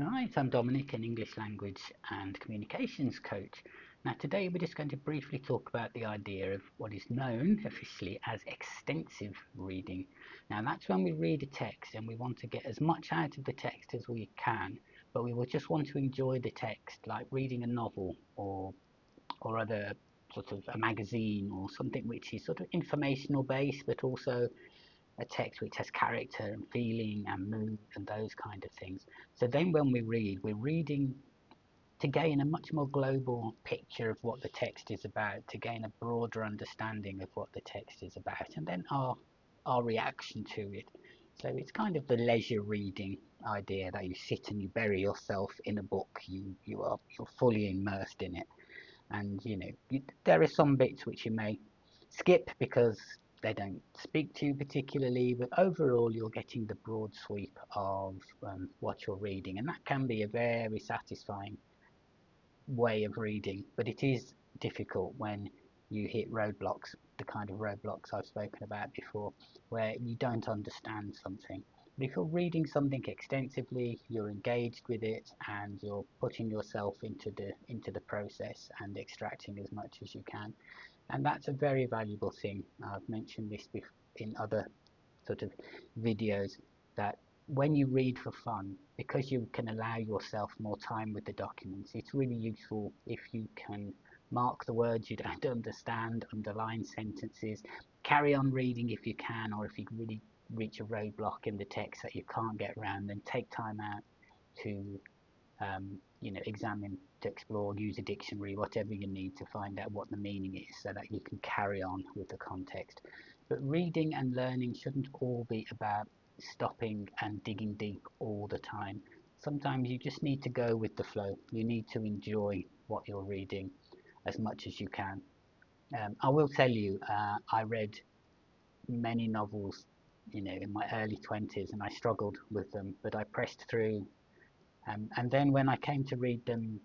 Right, I'm Dominic, an English language and communications coach. Now, today we're just going to briefly talk about the idea of what is known officially as extensive reading. Now, that's when we read a text and we want to get as much out of the text as we can, but we will just want to enjoy the text, like reading a novel or other sort of a magazine or something which is sort of informational based, but also a text which has character and feeling and mood and those kind of things. So then when we read, we're reading to gain a much more global picture of what the text is about, to gain a broader understanding of what the text is about, and then our reaction to it. So it's kind of the leisure reading idea that you sit and you bury yourself in a book. You're fully immersed in it, and there are some bits which you may skip because they don't speak to you particularly, but overall you're getting the broad sweep of what you're reading, and that can be a very satisfying way of reading, but it is difficult when you hit roadblocks, the kind of roadblocks I've spoken about before, where you don't understand something. But if you're reading something extensively, you're engaged with it, and you're putting yourself into the process and extracting as much as you can, and that's a very valuable thing. I've mentioned this in other sort of videos, that when you read for fun, because you can allow yourself more time with the documents, it's really useful if you can mark the words you don't understand, underline sentences, carry on reading if you can, or if you really reach a roadblock in the text that you can't get around, then take time out to examine, to explore, use a dictionary, whatever you need to find out what the meaning is so that you can carry on with the context. But reading and learning shouldn't all be about stopping and digging deep all the time. Sometimes you just need to go with the flow. You need to enjoy what you're reading as much as you can. I will tell you, I read many novels, in my early 20s, and I struggled with them, but I pressed through, and then when I came to read them,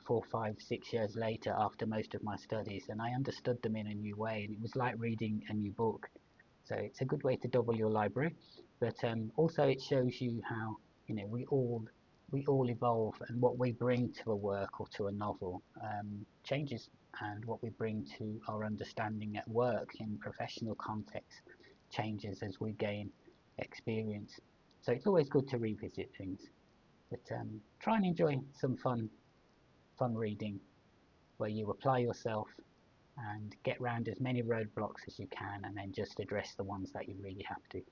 4, 5, 6 years later, after most of my studies, and I understood them in a new way, and it was like reading a new book. So it's a good way to double your library, but also it shows you how we all evolve, and what we bring to a work or to a novel changes, and what we bring to our understanding at work in professional context changes as we gain experience. So it's always good to revisit things. But try and enjoy some fun reading where you apply yourself and get round as many roadblocks as you can, and then just address the ones that you really have to.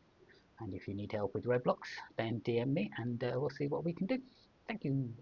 And if you need help with roadblocks, then DM me, and we'll see what we can do. Thank you.